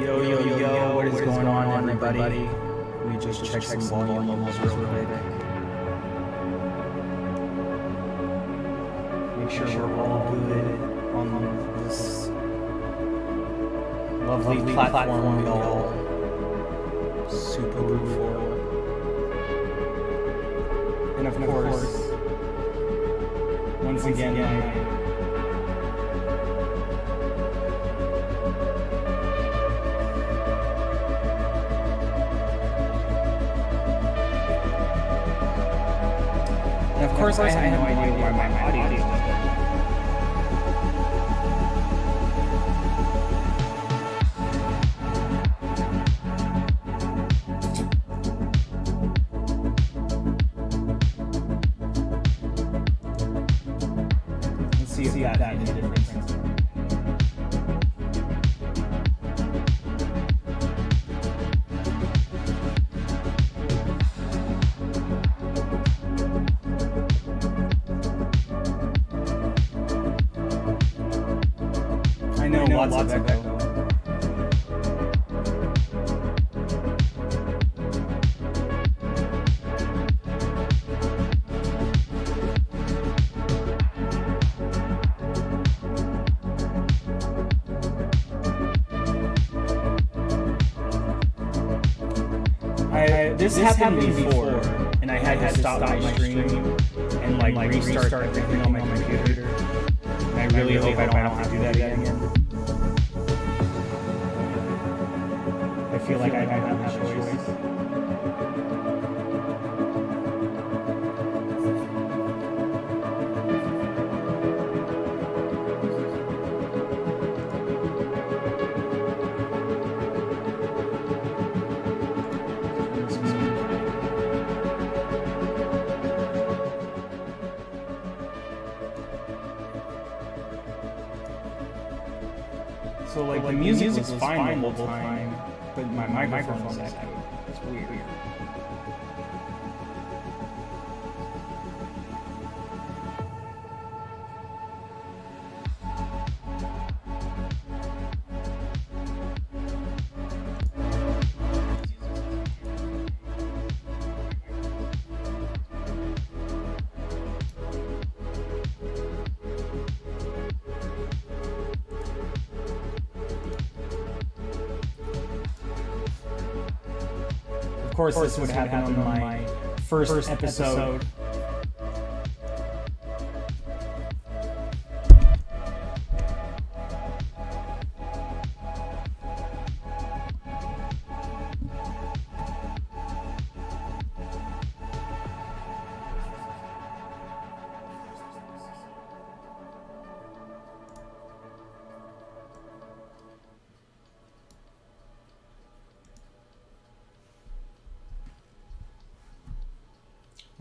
Yo, what is going on, everybody? We just check some volume levels real quick. Make sure we're all good on this lovely platform we all super root for. And of course, once again, of course, I have no idea where my audio is. Let's see if that made a difference. Lots of echo. This happened before, and I had to stop my stream and restart everything on my computer. And I really hope I don't have to do that again. I feel like I don't have a choice. So the music was fine the whole time, but my microphone was echoing. It's weird. Of course, this would happen on my first episode.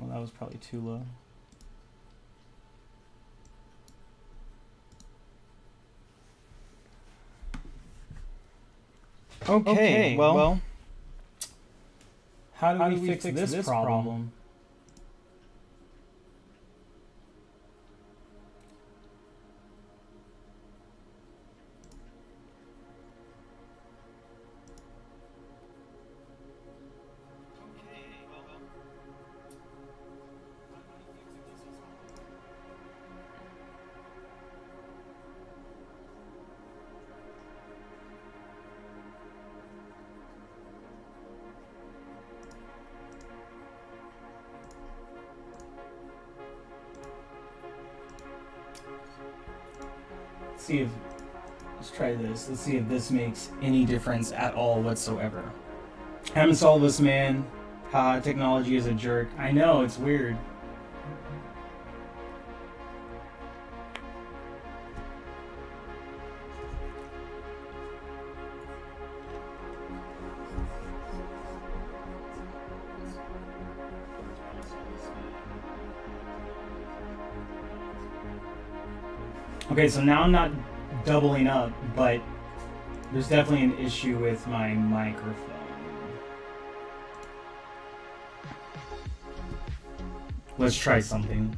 Well, that was probably too low. Okay, well, how do we fix this problem? Let's try this. Let's see if this makes any difference at all whatsoever. Haven't solved this, man. Technology is a jerk. I know, it's weird. Okay, so now I'm not doubling up, but there's definitely an issue with my microphone. Let's try something.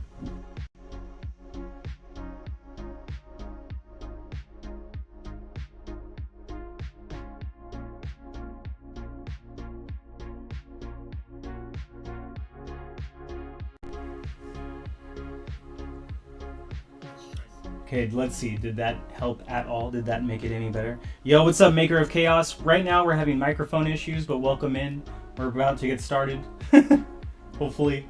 Okay, let's see. Did that help at all? Did that make it any better? Yo, what's up, Maker of Chaos? Right now we're having microphone issues, but welcome in. We're about to get started. Hopefully.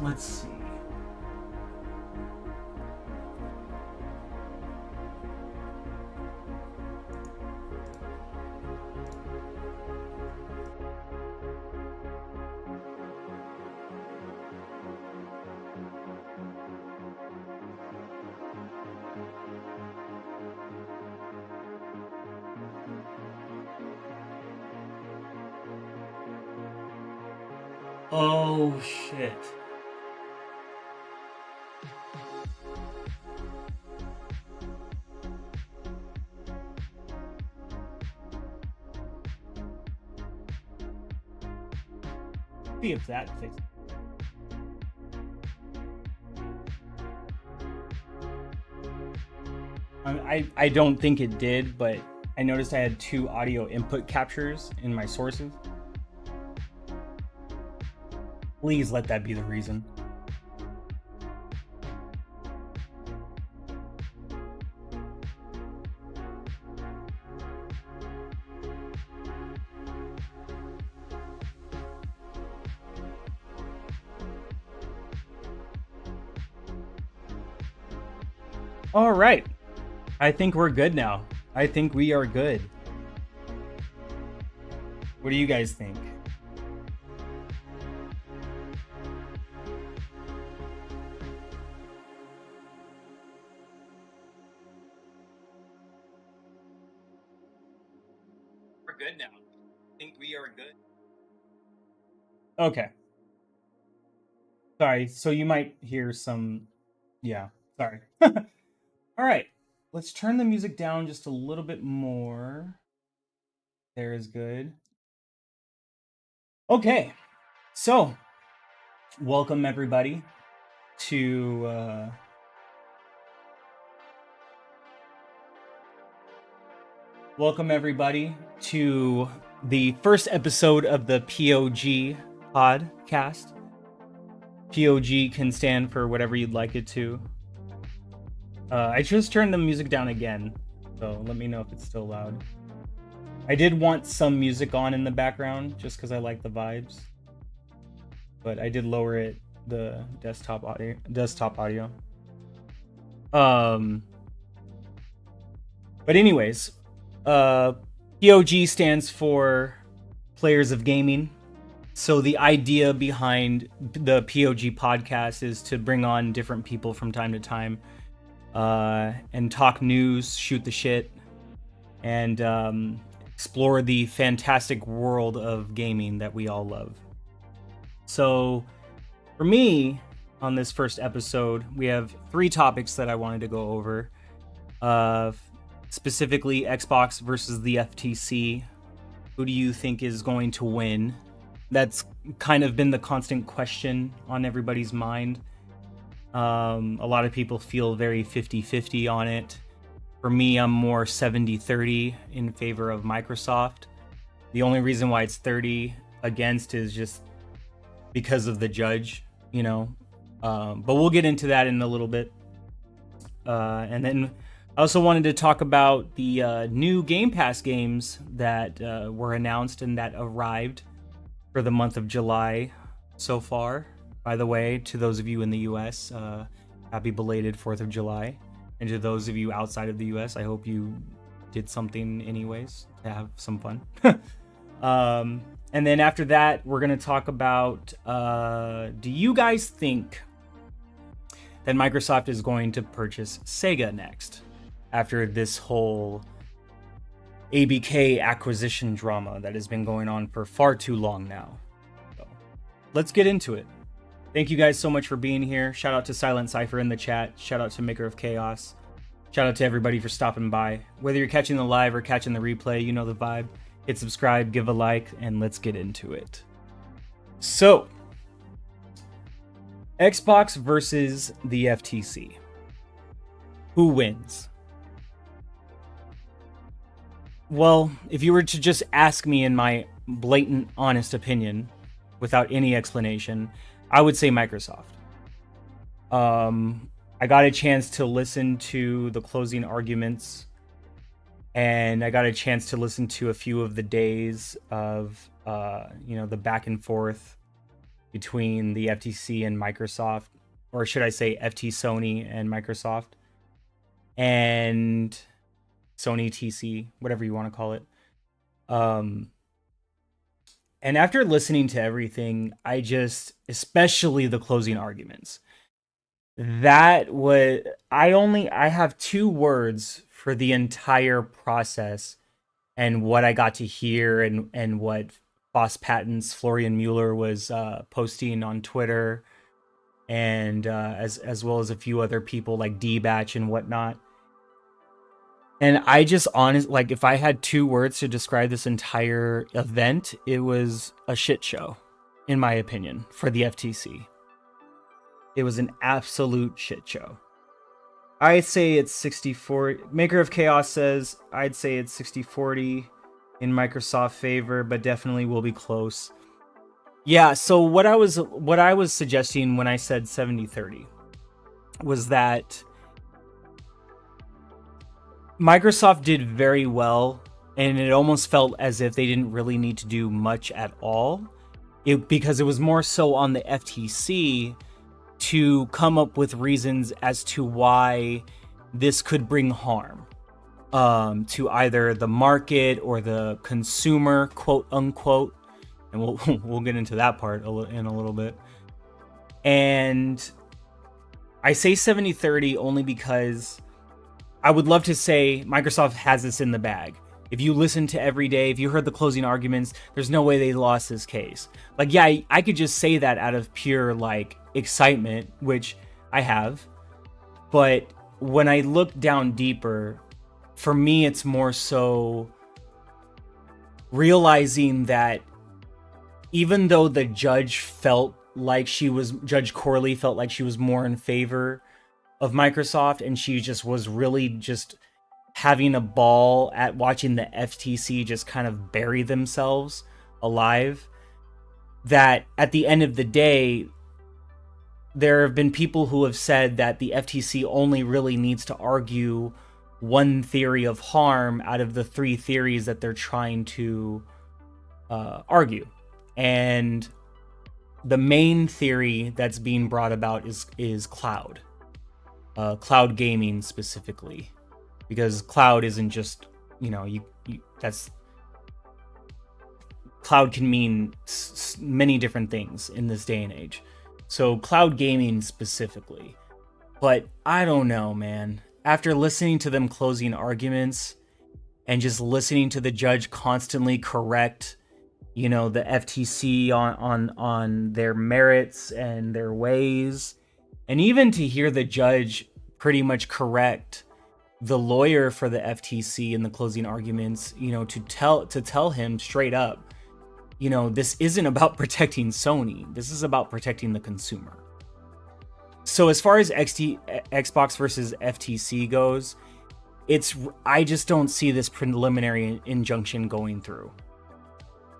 Let's see. Oh shit. See if that fixes it. I don't think it did, but I noticed I had 2 audio input captures in my sources. Please let that be the reason. All right. I think we're good now. I think we are good. What do you guys think? We're good now. I think we are good. Okay. Sorry. So you might hear some. Yeah. Sorry. All right. Let's turn the music down just a little bit more. There is good. Okay. So, welcome everybody to the first episode of the P.O.G podcast. P.O.G can stand for whatever you'd like it to. I just turned the music down again, so let me know if it's still loud. I did want some music on in the background just because I like the vibes, but I did lower it, the desktop audio. But anyways, P.O.G stands for Players of Gaming. So the idea behind the P.O.G podcast is to bring on different people from time to time and talk news, shoot the shit, and explore the fantastic world of gaming that we all love. So for me, on this first episode, we have 3 topics that I wanted to go over. Specifically, Xbox versus the FTC. Who do you think is going to win? That's kind of been the constant question on everybody's mind. A lot of people feel very 50-50 on it. For me, I'm more 70-30 in favor of Microsoft. The only reason why it's 30 against is just because of the judge, you know. But we'll get into that in a little bit. And then I also wanted to talk about the new Game Pass games that were announced and that arrived for the month of July so far. By the way, to those of you in the US, happy belated 4th of July. And to those of you outside of the US, I hope you did something anyways to have some fun. And then after that, we're going to talk about, do you guys think that Microsoft is going to purchase SEGA next? After this whole ABK acquisition drama that has been going on for far too long now. So, let's get into it. Thank you guys so much for being here. Shout out to Silent Cypher in the chat. Shout out to Maker of Chaos. Shout out to everybody for stopping by. Whether you're catching the live or catching the replay, you know the vibe. Hit subscribe, give a like, and let's get into it. So, Xbox versus the FTC. Who wins? Well, if you were to just ask me in my blatant, honest opinion, without any explanation, I would say Microsoft. I got a chance to listen to the closing arguments, and I got a chance to listen to a few of the days of, the back and forth between the FTC and Microsoft, or should I say FT Sony and Microsoft, and Sony TC, whatever you want to call it. And after listening to everything, especially the closing arguments, I have two words for the entire process and what I got to hear and what Boss Patent's Florian Mueller was posting on Twitter, and as well as a few other people like D-Batch and whatnot. And I just if I had two words to describe this entire event, it was a shit show, in my opinion, for the FTC. It was an absolute shit show. I'd say it's 60-40. Maker of Chaos says I'd say it's 60-40 in Microsoft favor, but definitely will be close. Yeah, so what I was suggesting when I said 70-30 was that Microsoft did very well, and it almost felt as if they didn't really need to do much at all, because it was more so on the FTC to come up with reasons as to why this could bring harm to either the market or the consumer, quote unquote, and we'll get into that part in a little bit. And I say 70-30 only because I would love to say Microsoft has this in the bag. If you listen to every day, if you heard the closing arguments, there's no way they lost this case. Like, yeah, I could just say that out of pure, excitement, which I have. But when I look down deeper, for me, it's more so realizing that even though the judge Judge Corley felt like she was more in favor of Microsoft, and she just was really just having a ball at watching the FTC just kind of bury themselves alive, that at the end of the day, there have been people who have said that the FTC only really needs to argue one theory of harm out of the three theories that they're trying to argue. And the main theory that's being brought about is cloud. Cloud gaming specifically, because cloud isn't just, that's cloud can mean many different things in this day and age. So cloud gaming specifically. But I don't know, man. After listening to them closing arguments and just listening to the judge constantly correct, the FTC on their merits and their ways, and even to hear the judge pretty much correct the lawyer for the FTC in the closing arguments, to tell him straight up, this isn't about protecting Sony. This is about protecting the consumer. So as far as Xbox versus FTC goes, I just don't see this preliminary injunction going through.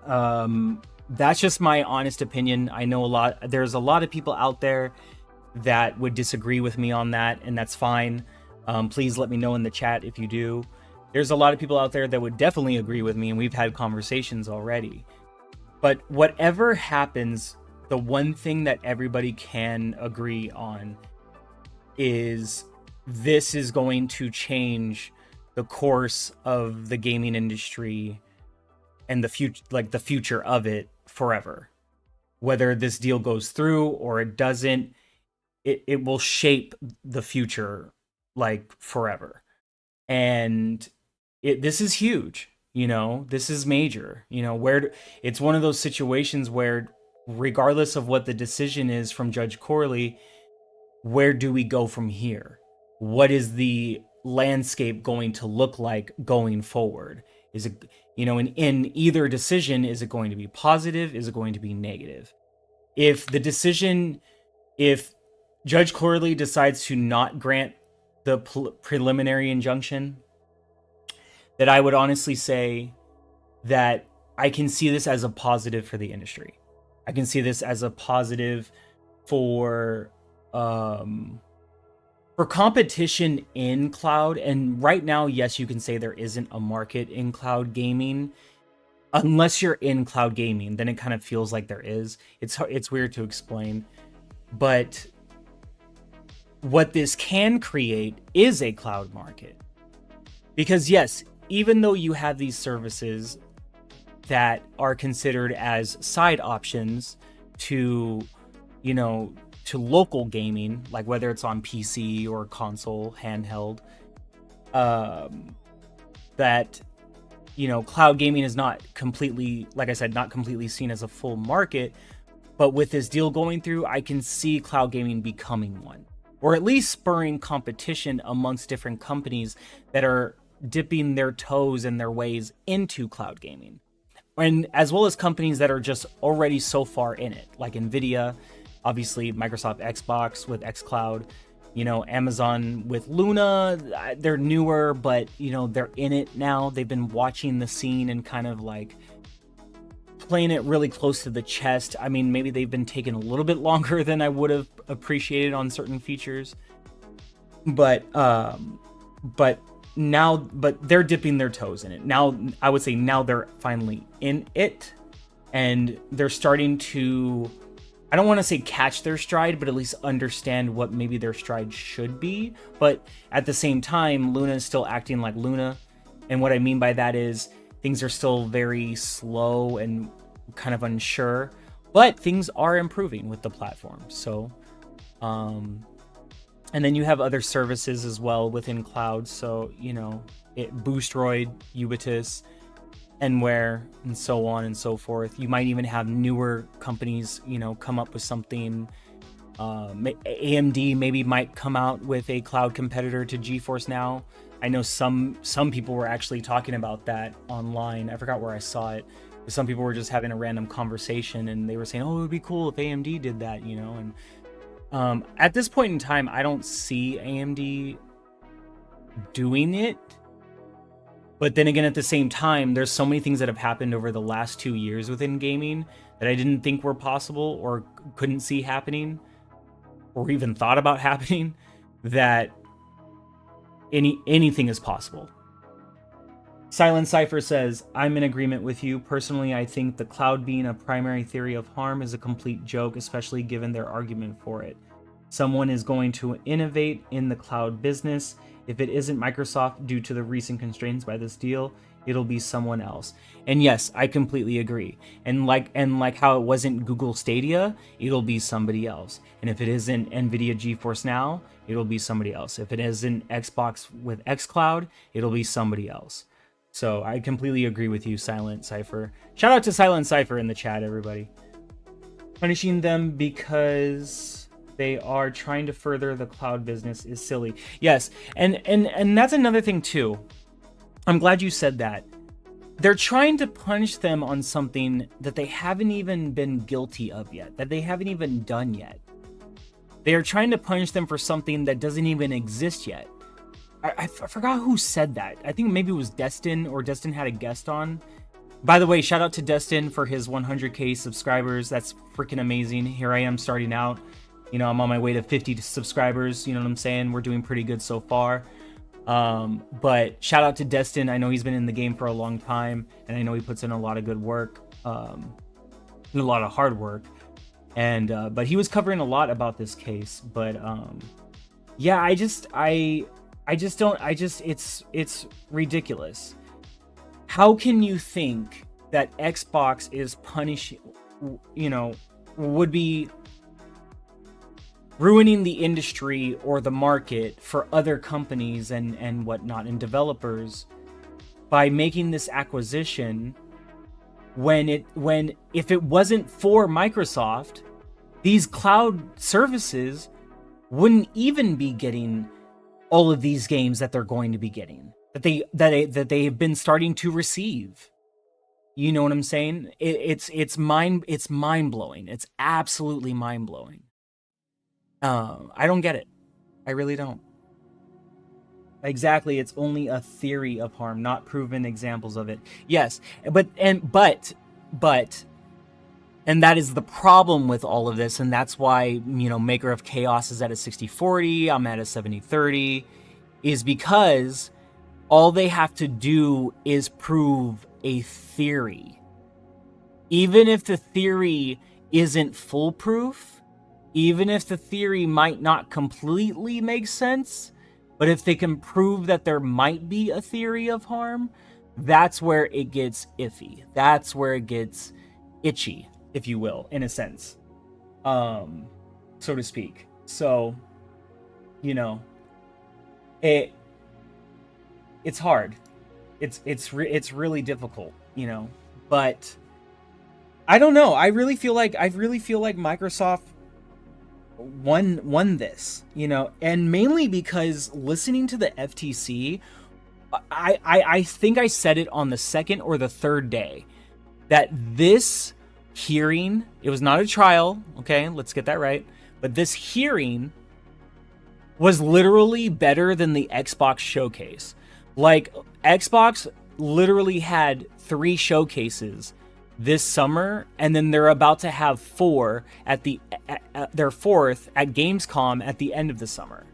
That's just my honest opinion. I know there's a lot of people out there that would disagree with me on that, and that's fine. Please let me know in the chat if you do. There's a lot of people out there that would definitely agree with me, and we've had conversations already. But whatever happens, the one thing that everybody can agree on is this is going to change the course of the gaming industry and the future of it forever. Whether this deal goes through or it doesn't, it will shape the future forever. And this is huge. This is major. It's one of those situations where regardless of what the decision is from Judge Corley, where do we go from here? What is the landscape going to look like going forward? Is it, in either decision, is it going to be positive? Is it going to be negative? If Judge Corley decides to not grant the preliminary injunction, that I would honestly say that I can see this as a positive for the industry. I can see this as a positive for competition in cloud. And right now, yes, you can say there isn't a market in cloud gaming. Unless you're in cloud gaming, then it kind of feels like there is. It's weird to explain. But what this can create is a cloud market. Because yes, even though you have these services that are considered as side options to, to local gaming, like whether it's on PC or console, handheld, that, cloud gaming is not completely, like I said, not completely seen as a full market. But with this deal going through, I can see cloud gaming becoming one, or at least spurring competition amongst different companies that are dipping their toes and their ways into cloud gaming. And as well as companies that are just already so far in it, like Nvidia, obviously Microsoft Xbox with xCloud, Amazon with Luna. They're newer, but they're in it now. They've been watching the scene and kind of like playing it really close to the chest. I mean, maybe they've been taking a little bit longer than I would have appreciated on certain features, but they're dipping their toes in it. Now, I would say now they're finally in it, and they're starting to, I don't want to say catch their stride, but at least understand what maybe their stride should be. But at the same time, Luna is still acting like Luna. And what I mean by that is things are still very slow and kind of unsure, but things are improving with the platform. So, and then you have other services as well within cloud. So, Boostroid, Ubitus, Enware, and so on and so forth. You might even have newer companies, come up with something. AMD maybe might come out with a cloud competitor to GeForce Now. I know some people were actually talking about that online. I forgot where I saw it. Some people were just having a random conversation, and they were saying, "Oh, it would be cool if AMD did that," And at this point in time, I don't see AMD doing it. But then again, at the same time, there's so many things that have happened over the last 2 years within gaming that I didn't think were possible or couldn't see happening or even thought about happening, that anything is possible. Silent Cypher says, I'm in agreement with you. Personally, I think the cloud being a primary theory of harm is a complete joke, especially given their argument for it. Someone is going to innovate in the cloud business. If it isn't Microsoft due to the recent constraints by this deal, it'll be someone else. And yes, I completely agree. And like how it wasn't Google Stadia, it'll be somebody else. And if it isn't Nvidia GeForce Now, it'll be somebody else. If it isn't Xbox with xCloud, it'll be somebody else. So I completely agree with you, Silent Cypher. Shout out to Silent Cypher in the chat, everybody. Punishing them because they are trying to further the cloud business is silly. Yes, and that's another thing too. I'm glad you said that. They're trying to punish them on something that they haven't even been guilty of yet, that they haven't even done yet. They are trying to punish them for something that doesn't even exist yet. I forgot who said that. I think maybe it was Destin, or Destin had a guest on. By the way, shout out to Destin for his 100k subscribers. That's freaking amazing. Here I am starting out. You know, I'm on my way to 50 subscribers. You know what I'm saying? We're doing pretty good so far. But shout out to Destin. I know he's been in the game for a long time, and I know he puts in a lot of good work, and a lot of hard work. And but he was covering a lot about this case. But yeah, it's ridiculous. How can you think that Xbox is punishing, would be ruining the industry or the market for other companies and whatnot and developers by making this acquisition when if it wasn't for Microsoft, these cloud services wouldn't even be getting all of these games that they're going to be getting, that they have been starting to receive. You know what I'm saying? It's mind blowing. It's absolutely mind blowing. I don't get it. I really don't. Exactly, it's only a theory of harm, not proven examples of it. Yes, but and that is the problem with all of this, and that's why, you know, Maker of Chaos is at a 60-40, I'm at a 70-30, is because all they have to do is prove a theory. Even if the theory isn't foolproof, even if the theory might not completely make sense, but if they can prove that there might be a theory of harm, that's where it gets iffy. That's where it gets itchy, if you will, in a sense, so to speak. So, you know, it's hard. It's really difficult, you know. But I don't know. I really feel like Microsoft won this, you know, and mainly because listening to the FTC, I think I said it on the second or the third day that this hearing, it was not a trial, okay, let's get that right, but this hearing was literally better than the Xbox showcase. Like, Xbox literally had 3 showcases this summer, and then they're about to have 4 at their 4th at Gamescom at the end of the summer.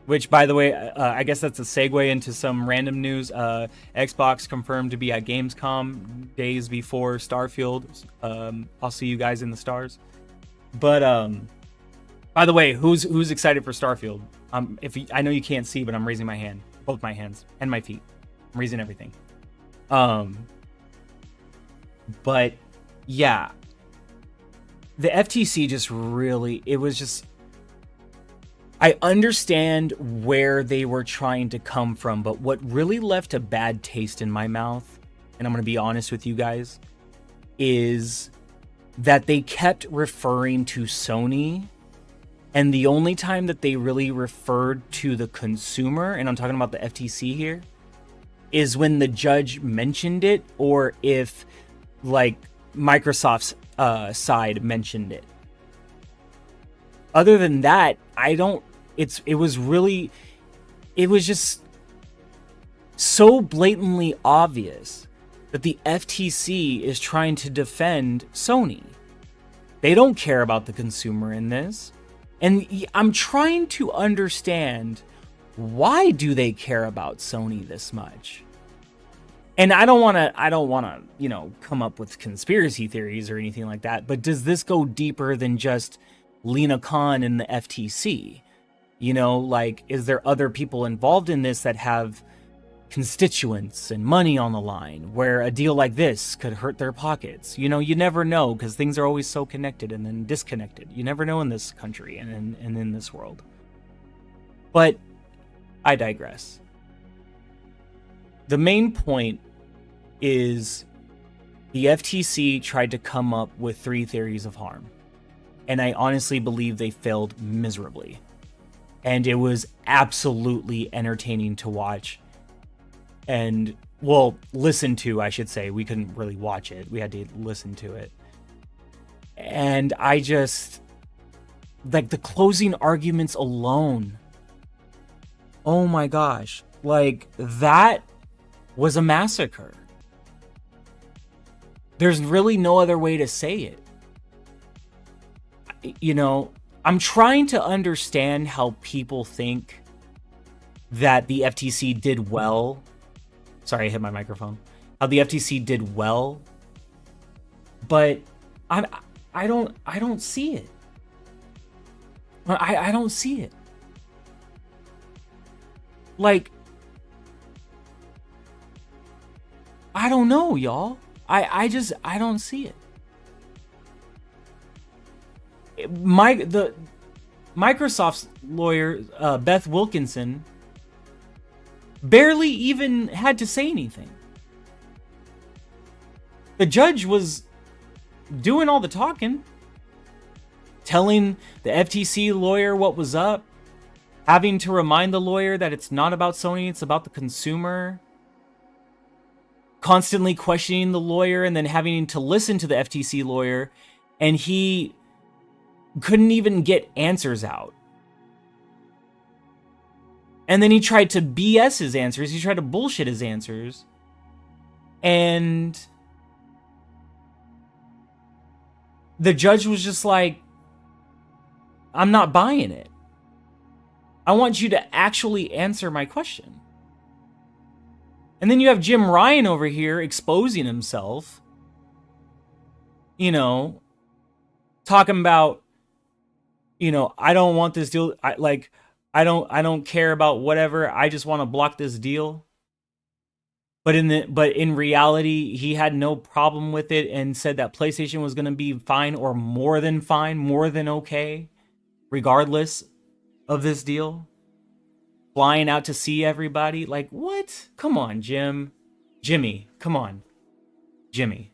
Which, by the way, I guess that's a segue into some random news. Xbox confirmed to be at Gamescom days before Starfield. I'll see you guys in the stars. But by the way, who's excited for Starfield? I know you can't see, but I'm raising my hand, both my hands and my feet. I'm raising everything. But yeah, the FTC just really, it was just, I understand where they were trying to come from, but what really left a bad taste in my mouth, and I'm going to be honest with you guys, is that they kept referring to Sony, and the only time that they really referred to the consumer, and I'm talking about the FTC here, is when the judge mentioned it, or if like Microsoft's side mentioned it. Other than that, it was just so blatantly obvious that the FTC is trying to defend Sony. They don't care about the consumer in this. And I'm trying to understand, why do they care about Sony this much? And I don't want to, you know, come up with conspiracy theories or anything like that, but does this go deeper than just Lena Khan and the FTC? You know, like, is there other people involved in this that have constituents and money on the line where a deal like this could hurt their pockets? You know, you never know, because things are always so connected and then disconnected. You never know in this country and in this world. But I digress. The main point is the FTC tried to come up with 3 theories of harm. And I honestly believe they failed miserably. And it was absolutely entertaining to watch. And, well, listen to, I should say. We couldn't really watch it. We had to listen to it. And I just, like, the closing arguments alone, oh my gosh, like, that was a massacre. There's really no other way to say it. You know, I'm trying to understand how people think that the FTC did well. Sorry, I hit my microphone. How the FTC did well, but I don't see it. I don't see it. Like, I don't know, y'all. I don't see it. Microsoft's lawyer, Beth Wilkinson, barely even had to say anything. The judge was doing all the talking, telling the FTC lawyer what was up, having to remind the lawyer that it's not about Sony, it's about the consumer, constantly questioning the lawyer, and then having to listen to the FTC lawyer, and he couldn't even get answers out. And then he tried to BS his answers. He tried to bullshit his answers. And the judge was just like, I'm not buying it. I want you to actually answer my question. And then you have Jim Ryan over here exposing himself. You know, talking about, you know, I don't want this deal. I don't care about whatever. I just want to block this deal. But in reality, he had no problem with it and said that PlayStation was going to be fine, or more than fine, more than okay, regardless of this deal. Flying out to see everybody. Like, what? Come on, Jimmy, come on. Jimmy.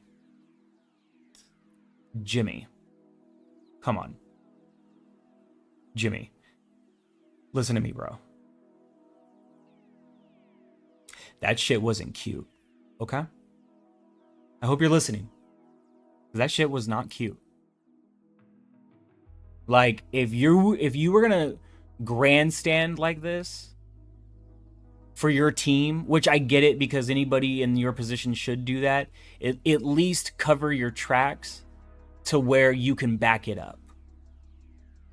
Come on. Jimmy. Listen to me, bro. That shit wasn't cute. Okay? I hope you're listening. That shit was not cute. Like, if you were gonna grandstand like this for your team, which I get it, because anybody in your position should do that, at least cover your tracks to where you can back it up.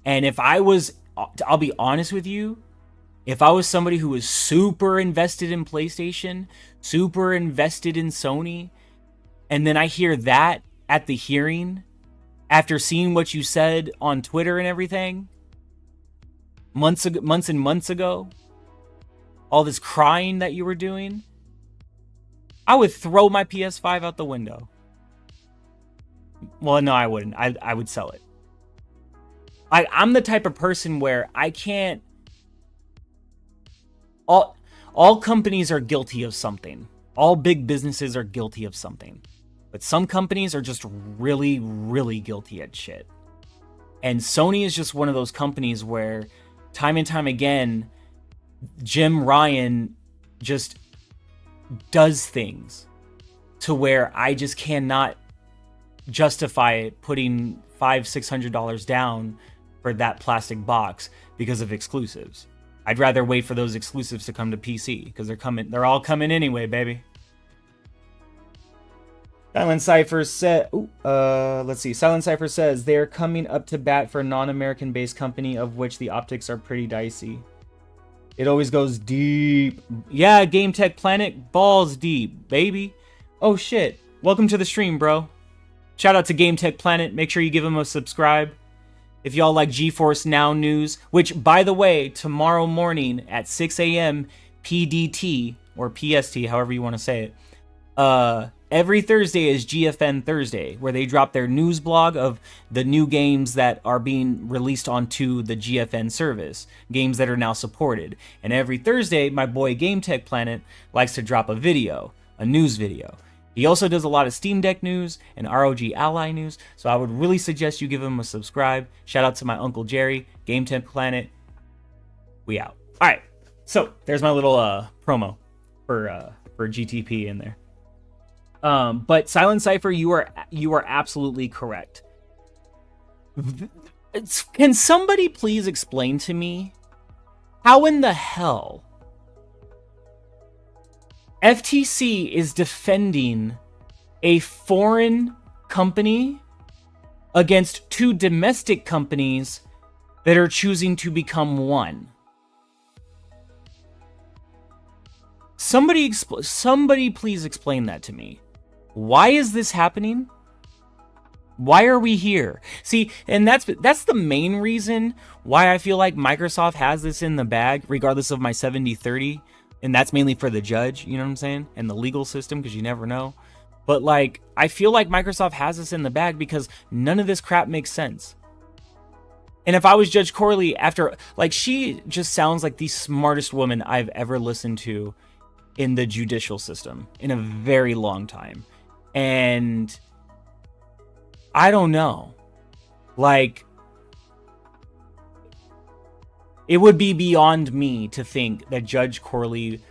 And if I was, I'll be honest with you, if I was somebody who was super invested in PlayStation, super invested in Sony, and then I hear that at the hearing, after seeing what you said on Twitter and everything, months and months ago, all this crying that you were doing, I would throw my PS5 out the window. Well, no, I wouldn't. I would sell it. I'm the type of person where I can't... All companies are guilty of something. All big businesses are guilty of something. But some companies are just really, really guilty at shit. And Sony is just one of those companies where time and time again, Jim Ryan just does things to where I just cannot justify putting $500-$600 down for that plastic box because of exclusives. I'd rather wait for those exclusives to come to PC, because they're all coming anyway, baby. Silent Cypher said, let's see. Silent Cypher says they're coming up to bat for a non-American based company of which the optics are pretty dicey. It always goes deep. Yeah, Game Tech Planet, balls deep, baby. Oh shit. Welcome to the stream, bro. Shout out to Game Tech Planet. Make sure you give him a subscribe. If y'all like GeForce Now news, which, by the way, tomorrow morning at 6 a.m. PDT, or PST, however you want to say it, every Thursday is GFN Thursday, where they drop their news blog of the new games that are being released onto the GFN service, games that are now supported. And every Thursday, my boy Game Tech Planet likes to drop a video, a news video. He also does a lot of Steam Deck news and ROG Ally news, so I would really suggest you give him a subscribe. Shout out to my Uncle Jerry, Game Tech Planet. We out. All right, so there's my little promo for GTP in there. But Silent Cypher, you are absolutely correct. Can somebody please explain to me how in the hell FTC is defending a foreign company against two domestic companies that are choosing to become one? Somebody please explain that to me. Why is this happening? Why are we here? See, and that's the main reason why I feel like Microsoft has this in the bag, regardless of my 70-30. And that's mainly for the judge, you know what I'm saying? And the legal system, because you never know. But, like, I feel like Microsoft has this in the bag because none of this crap makes sense. And if I was Judge Corley after... Like, she just sounds like the smartest woman I've ever listened to in the judicial system in a very long time. And I don't know. Like, it would be beyond me to think that Judge Corley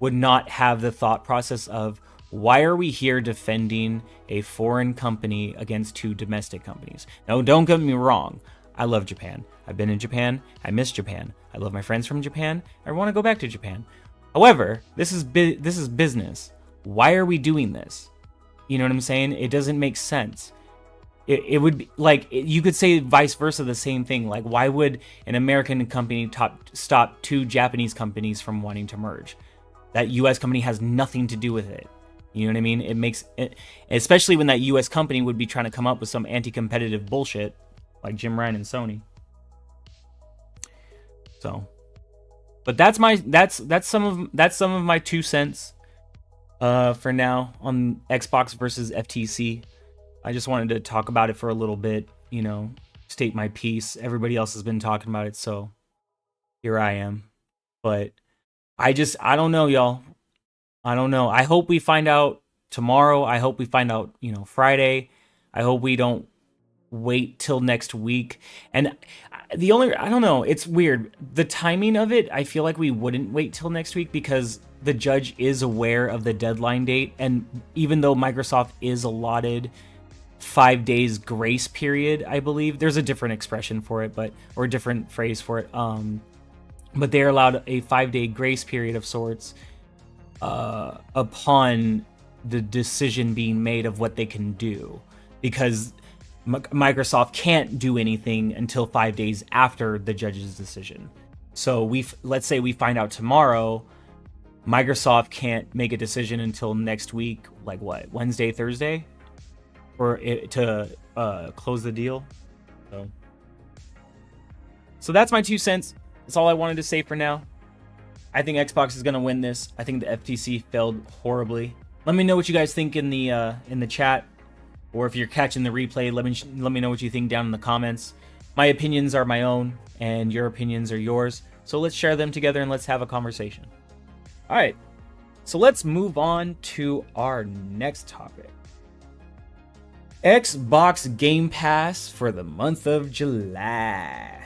would not have the thought process of, why are we here defending a foreign company against two domestic companies? No, don't get me wrong. I love Japan. I've been in Japan. I miss Japan. I love my friends from Japan. I want to go back to Japan. However, this is business. Why are we doing this? You know what I'm saying? It doesn't make sense. It would be like, you could say vice versa, the same thing. Like, why would an American company stop two Japanese companies from wanting to merge? That US company has nothing to do with it. You know what I mean? It makes it, especially when that US company would be trying to come up with some anti-competitive bullshit like Jim Ryan and Sony. So, but that's some of my 2 cents for now on Xbox versus FTC. I just wanted to talk about it for a little bit, you know, state my piece. Everybody else has been talking about it, so here I am. But I don't know, y'all. I don't know. I hope we find out tomorrow. I hope we find out, you know, Friday. I hope we don't wait till next week. And I don't know, it's weird. The timing of it, I feel like we wouldn't wait till next week because the judge is aware of the deadline date. And even though Microsoft is allotted 5 days grace period, I believe there's a different expression for it, or a different phrase for it. But they're allowed a 5-day grace period of sorts upon the decision being made of what they can do, because Microsoft can't do anything until 5 days after the judge's decision. So let's say we find out tomorrow, Microsoft can't make a decision until next week, like what, Wednesday, Thursday, to close the deal. So that's my 2 cents. That's all I wanted to say for now. I think Xbox is gonna win this. I think the FTC failed horribly. Let me know what you guys think in the chat, or if you're catching the replay, let me know what you think down in the comments. My opinions are my own, and your opinions are yours. So let's share them together and let's have a conversation. All right, so let's move on to our next topic. Xbox Game Pass for the month of July.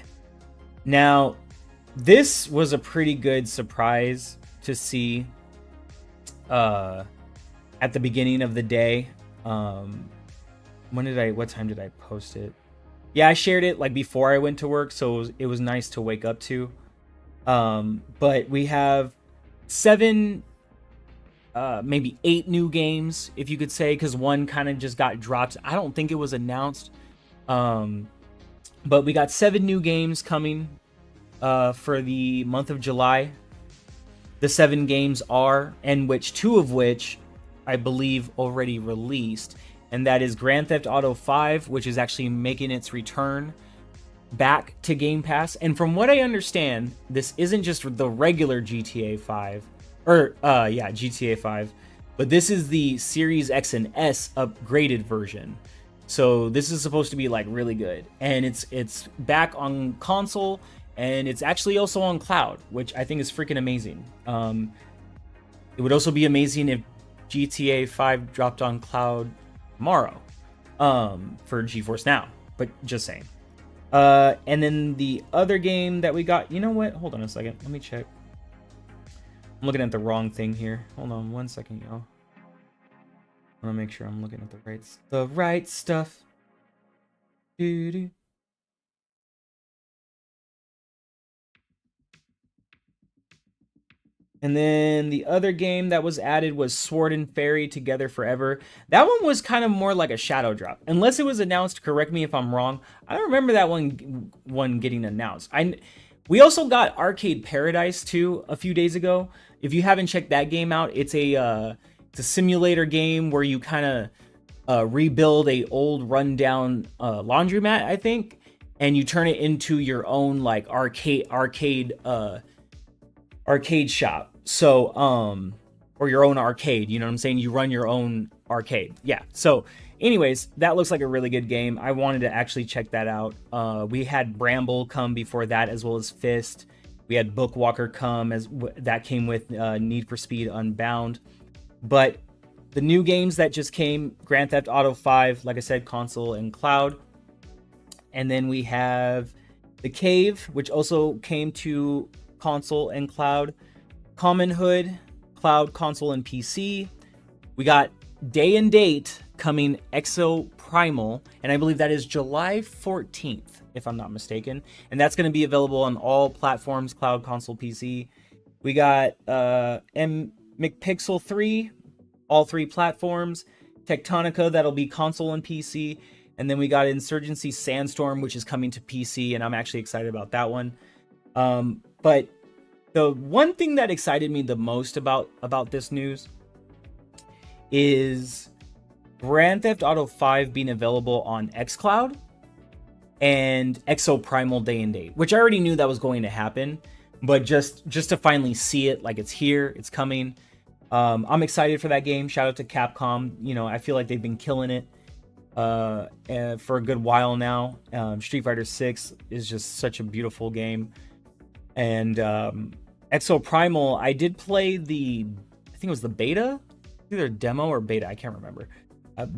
Now, this was a pretty good surprise to see at the beginning of the day. What time did I post it? Yeah, I shared it like before I went to work, so it was nice to wake up to. But we have 7, maybe 8 new games, if you could say, because one kind of just got dropped. I don't think it was announced. But we got 7 new games coming for the month of July. The 7 games are, and 2 of which I believe already released, and that is Grand Theft Auto 5, which is actually making its return back to Game Pass. And from what I understand, this isn't just the regular GTA 5, GTA 5, but this is the Series X and S upgraded version. So this is supposed to be like really good, and it's back on console, and it's actually also on cloud, which I think is freaking amazing. It would also be amazing if GTA 5 dropped on cloud tomorrow for GeForce Now, but just saying. And then the other game that we got, you know what? Hold on a second. Let me check. I'm looking at the wrong thing here. Hold on 1 second, y'all. I want to make sure I'm looking at the right stuff. Doo-doo. And then the other game that was added was Sword and Fairy Together Forever. That one was kind of more like a shadow drop. Unless it was announced, correct me if I'm wrong. I don't remember that one getting announced. We also got Arcade Paradise 2 a few days ago. If you haven't checked that game out, it's a simulator game where you kind of rebuild a old rundown laundromat, I think, and you turn it into your own like arcade shop. So, or your own arcade, you know what I'm saying? You run your own arcade. Yeah. So anyways, that looks like a really good game. I wanted to actually check that out. We had Bramble come before that, as well as Fist. We had Bookwalker come that came with Need for Speed Unbound. But the new games that just came, Grand Theft Auto 5, like I said, console and cloud. And then we have The Cave, which also came to console and cloud. Common Hood, cloud, console, and PC. We got day and date coming Exo Primal, and I believe that is July 14th, if I'm not mistaken. And that's going to be available on all platforms, cloud, console, PC. We got McPixel 3, all 3 platforms. Tectonica, that'll be console and PC. And then we got Insurgency Sandstorm, which is coming to PC, and I'm actually excited about that one. But the one thing that excited me the most about this news is Grand Theft Auto 5 being available on xCloud and Exo Primal day and date, which I already knew that was going to happen, but just to finally see it, like it's here, it's coming. I'm excited for that game. Shout out to Capcom. You know, I feel like they've been killing it for a good while now. Street Fighter 6 is just such a beautiful game. And Exo Primal, I did play I think it was the beta, either demo or beta, I can't remember.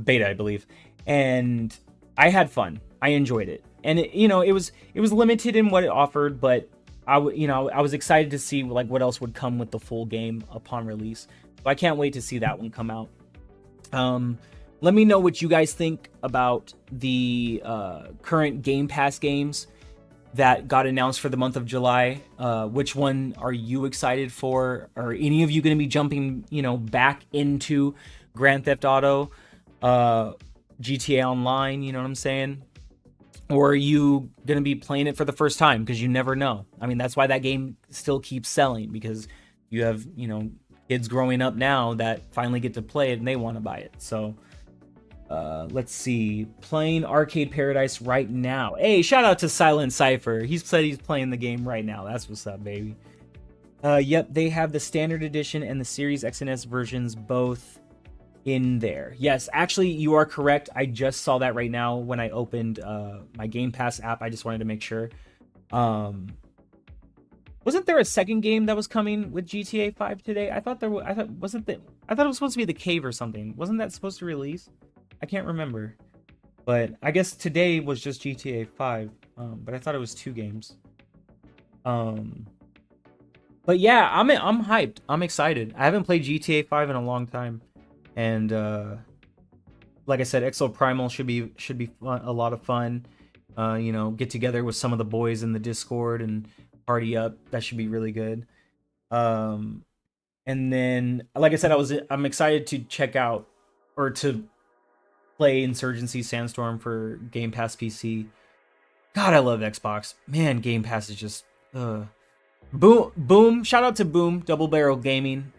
Beta, I believe. And I had fun. I enjoyed it. And it was limited in what it offered, but I was excited to see like what else would come with the full game upon release. So I can't wait to see that one come out. Let me know what you guys think about the current Game Pass games that got announced for the month of July. Which one are you excited for? Are any of you going to be jumping, back into Grand Theft Auto, GTA Online? You know what I'm saying? Or are you going to be playing it for the first time? Because you never know. I mean, that's why that game still keeps selling, because you have, kids growing up now that finally get to play it and they want to buy it. So let's see. Playing Arcade Paradise right now. Hey, shout out to Silent Cypher. He said he's playing the game right now. That's what's up, baby. Yep, they have the standard edition and the Series X and S versions both in there. Yes, actually, you are correct. I just saw that right now when I opened my Game Pass app. I just wanted to make sure. Wasn't there a second game that was coming with GTA 5 today? I thought it was supposed to be The Cave or something. Wasn't that supposed to release? I can't remember. But I guess today was just GTA 5. But I thought it was 2 games. But yeah, I'm hyped. I'm excited. I haven't played GTA 5 in a long time. And like I said, Exo Primal should be fun, a lot of fun. Get together with some of the boys in the Discord and party up. That should be really good. And then, like I said, I'm excited to check out or to play Insurgency Sandstorm for Game Pass PC. God, I love Xbox. Man, Game Pass is just Boom. Shout out to Boom, Double Barrel Gaming.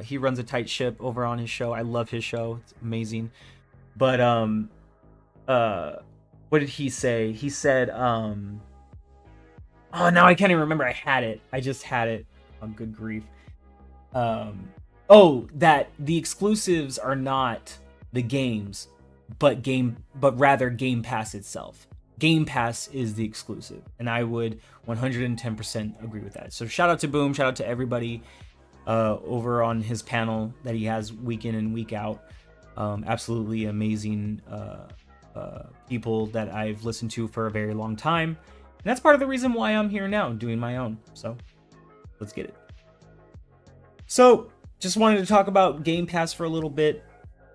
He runs a tight ship over on his show. I love his show. It's amazing. But what did he say? He said oh, now I can't even remember. I had it. I just had it. Oh, good grief. That the exclusives are not the games, but rather Game Pass itself. Game Pass is the exclusive, and I would 110% agree with that. So shout out to Boom, shout out to everybody over on his panel that he has week in and week out. Absolutely amazing people that I've listened to for a very long time, and that's part of the reason why I'm here now doing my own. So let's get it. So just wanted to talk about Game Pass for a little bit.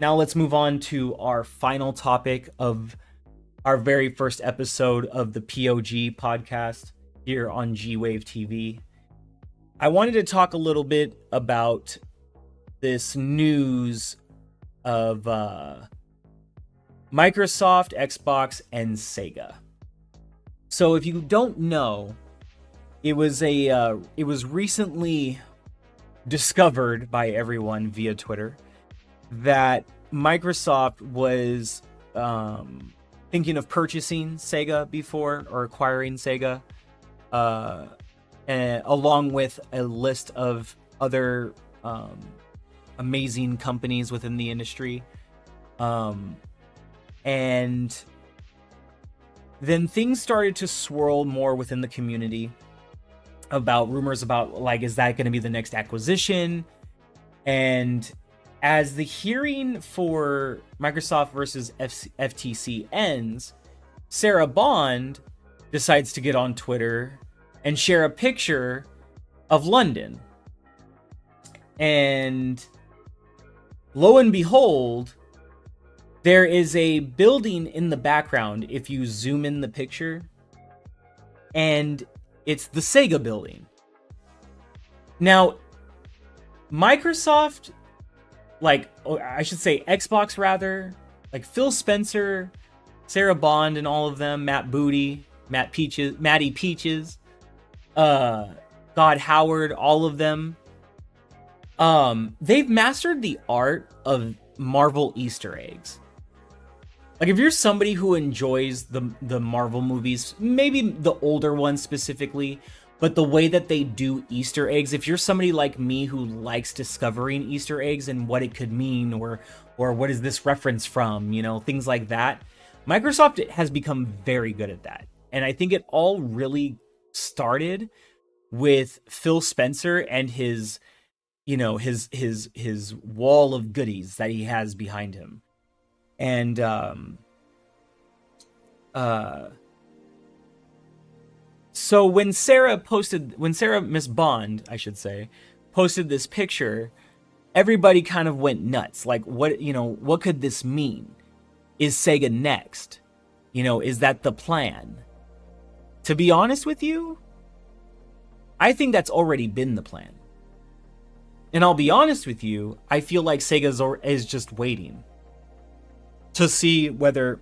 Now let's move on to our final topic of our very first episode of the P.O.G podcast here on G-Wave TV. I wanted to talk a little bit about this news of Microsoft, Xbox, and Sega. So if you don't know, it was recently discovered by everyone via Twitter that Microsoft was thinking of purchasing Sega before, or acquiring Sega, along with a list of other amazing companies within the industry. And then things started to swirl more within the community about rumors about, like, is that going to be the next acquisition? And As the hearing for Microsoft versus FTC ends, Sarah Bond decides to get on Twitter and share a picture of London. And lo and behold, there is a building in the background if you zoom in the picture, and it's the Sega building. Now, Microsoft, like, I should say Xbox rather, like Phil Spencer, Sarah Bond and all of them, Matt Booty, Matty Peaches, God Howard, all of them, they've mastered the art of Marvel Easter eggs. Like, if you're somebody who enjoys the Marvel movies, maybe the older ones specifically, but the way that they do Easter eggs, if you're somebody like me who likes discovering Easter eggs and what it could mean, or what is this reference from, you know, things like that, Microsoft has become very good at that. And I think it all really started with Phil Spencer and his, you know, his wall of goodies that he has behind him. And so when Miss Bond, I should say, posted this picture, everybody kind of went nuts. Like, what could this mean? Is Sega next? You know, is that the plan? To be honest with you, I think that's already been the plan. And I'll be honest with you, I feel like Sega is just waiting to see whether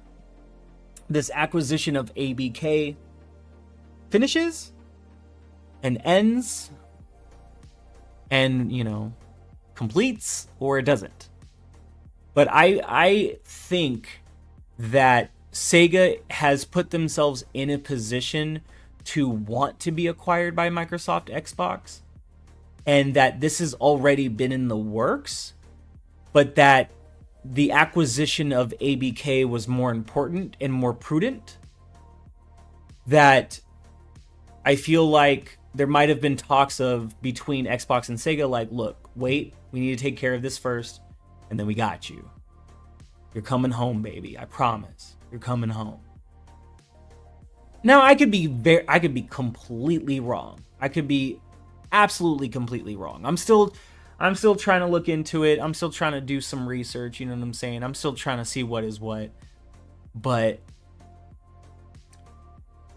this acquisition of ABK finishes and ends and, you know, completes, or it doesn't. But I think that Sega has put themselves in a position to want to be acquired by Microsoft Xbox, and that this has already been in the works, but that the acquisition of ABK was more important and more prudent. That I feel like there might have been talks of between Xbox and Sega, like, look, wait, we need to take care of this first, and then we got you. You're coming home, baby. I promise. You're coming home. Now, I could be completely wrong. I could be absolutely completely wrong. I'm still trying to look into it. I'm still trying to do some research, you know what I'm saying? I'm still trying to see what is what. But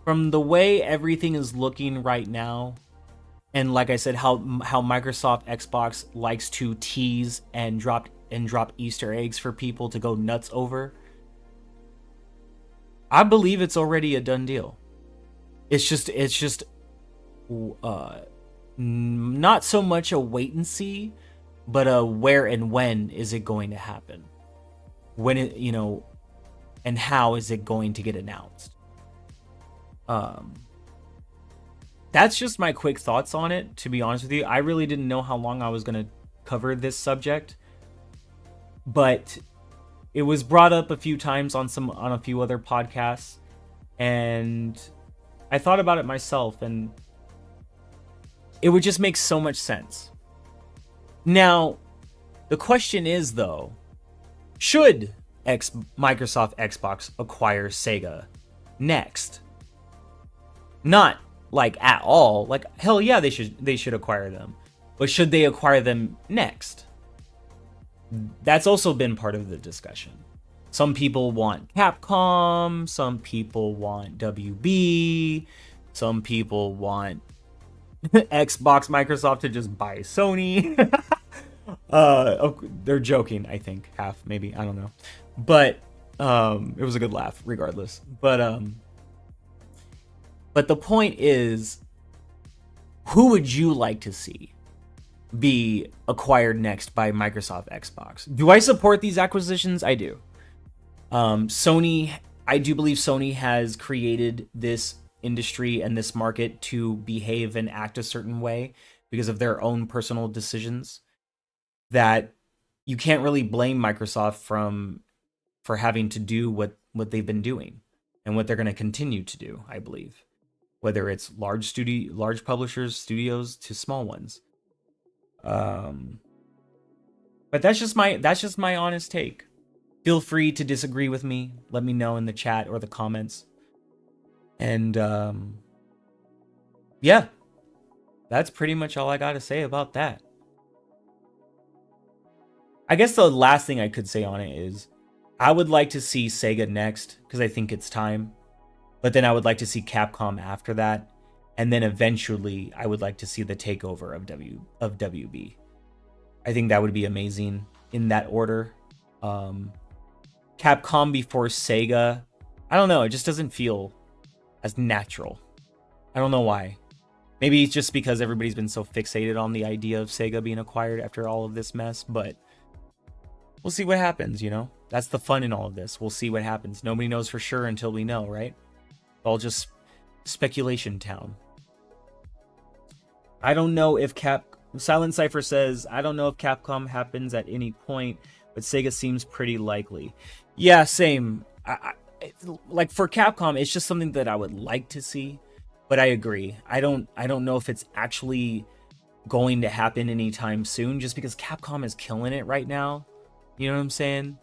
from the way everything is looking right now, and like I said, how Microsoft Xbox likes to tease and drop Easter eggs for people to go nuts over, I believe it's already a done deal. It's just not so much a wait and see, but a where and when is it going to happen? When it, you know, and how is it going to get announced? That's just my quick thoughts on it, to be honest with you. I really didn't know how long I was going to cover this subject, but it was brought up a few times on a few other podcasts, and I thought about it myself, and it would just make so much sense. Now, the question is, though, should Microsoft Xbox acquire Sega next? Not like at all. Like, hell yeah, they should acquire them. But should they acquire them next? That's also been part of the discussion. Some people want Capcom, some people want WB, some people want Xbox Microsoft to just buy Sony. They're joking, I think. Half, maybe, I don't know. But it was a good laugh regardless. But the point is, who would you like to see be acquired next by Microsoft Xbox? Do I support these acquisitions? I do. Sony, I do believe Sony has created this industry and this market to behave and act a certain way because of their own personal decisions, that you can't really blame Microsoft for having to do what they've been doing and what they're going to continue to do, I believe. Whether it's large publishers, studios, to small ones. But that's just my honest take. Feel free to disagree with me. Let me know in the chat or the comments. And yeah, that's pretty much all I got to say about that. I guess the last thing I could say on it is I would like to see Sega next because I think it's time. But then I would like to see Capcom after that. And then eventually I would like to see the takeover of WB. I think that would be amazing in that order. Capcom before Sega, I don't know, it just doesn't feel as natural. I don't know why. Maybe it's just because everybody's been so fixated on the idea of Sega being acquired after all of this mess, but we'll see what happens, you know? That's the fun in all of this. We'll see what happens. Nobody knows for sure until we know, right? All just speculation town. I don't know if Silent Cypher says, I don't know if Capcom happens at any point, but Sega seems pretty likely. Yeah, same. Like for Capcom, it's just something that I would like to see, but I agree. I don't know if it's actually going to happen anytime soon, just because Capcom is killing it right now. You know what I'm saying?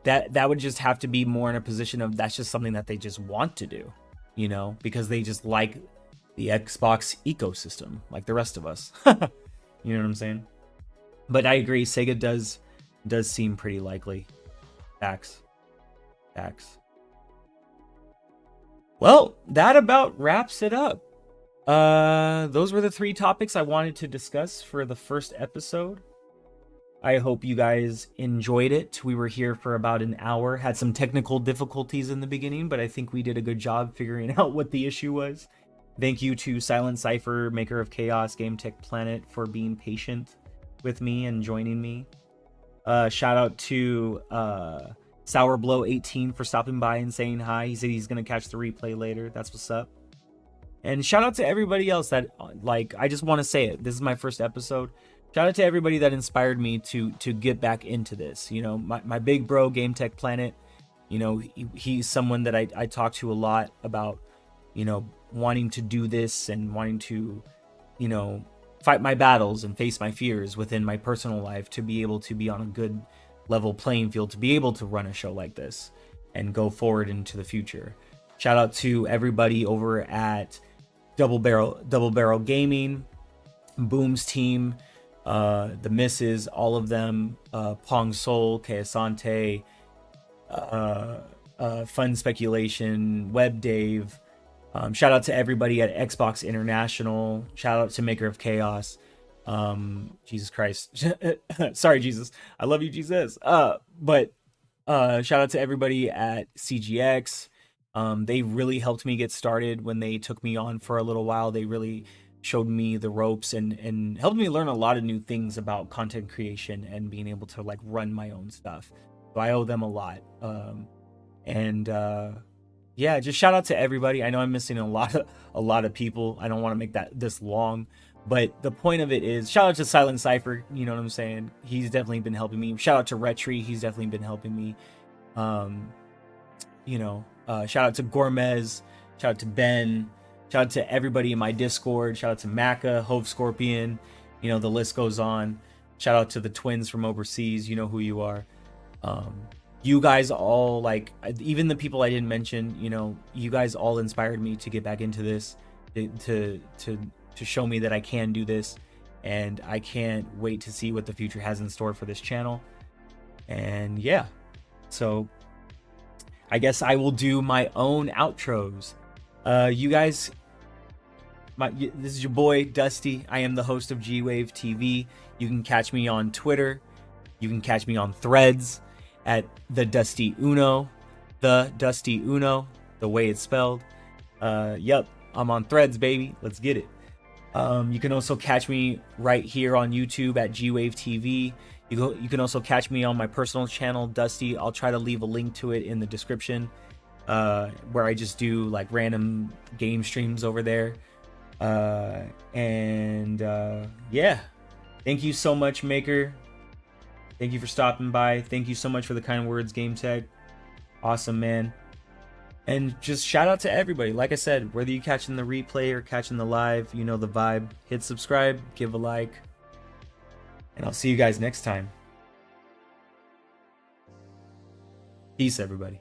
That would just have to be more in a position of that's just something that they just want to do, you know, because they just like the Xbox ecosystem, like the rest of us. You know what I'm saying? But I agree, Sega does seem pretty likely. Facts. Well, that about wraps it up. Those were the 3 topics I wanted to discuss for the first episode. I hope you guys enjoyed it. We were here for about an hour, had some technical difficulties in the beginning, but I think we did a good job figuring out what the issue was. Thank you to Silent Cypher, Maker of Chaos, GameTech Planet, for being patient with me and joining me. Shout out to Sourblow18 for stopping by and saying hi. He said he's going to catch the replay later. That's what's up. And shout out to everybody else that, like, I just want to say it. This is my first episode. Shout out to everybody that inspired me to get back into this. You know, my big bro, GameTech Planet, you know, he's someone that I talk to a lot about, you know, wanting to do this and wanting to, you know, fight my battles and face my fears within my personal life to be able to be on a good level playing field, to be able to run a show like this and go forward into the future. Shout out to everybody over at Double Barrel Gaming, Boom's team, the misses, all of them, Pong Soul, Keasante, Fun Speculation, Web Dave. Shout out to everybody at Xbox International. Shout out to Maker of Chaos. Jesus Christ. Sorry, Jesus. I love you, Jesus. But shout out to everybody at CGX. They really helped me get started when they took me on for a little while. They really showed me the ropes and helped me learn a lot of new things about content creation and being able to like run my own stuff. So I owe them a lot. Yeah, just shout out to everybody. I know I'm missing a lot of people. I don't want to make this long, but the point of it is shout out to Silent Cypher. You know what I'm saying? He's definitely been helping me. Shout out to Retri. He's definitely been helping me. You know, shout out to Gourmez. Shout out to Ben. Shout out to everybody in my Discord. Shout out to Maka, Hove Scorpion. You know, the list goes on. Shout out to the twins from overseas. You know who you are. You guys all, like, even the people I didn't mention, you know, you guys all inspired me to get back into this, to show me that I can do this, and I can't wait to see what the future has in store for this channel. And yeah, so I guess I will do my own outros. You guys, this is your boy Dusty. I am the host of G-Wave TV. You can catch me on Twitter. You can catch me on Threads at the Dusty Uno, the way it's spelled. Yep, I'm on Threads, baby. Let's get it. You can also catch me right here on YouTube at G-Wave TV. You can also catch me on my personal channel, Dusty. I'll try to leave a link to it in the description, where I just do like random game streams over there. Yeah, thank you so much, Maker. Thank you for stopping by. Thank you so much for the kind words, GameTech. Awesome, man. And just shout out to everybody. Like I said, whether you're catching the replay or catching the live, you know the vibe. Hit subscribe, give a like. And I'll see you guys next time. Peace, everybody.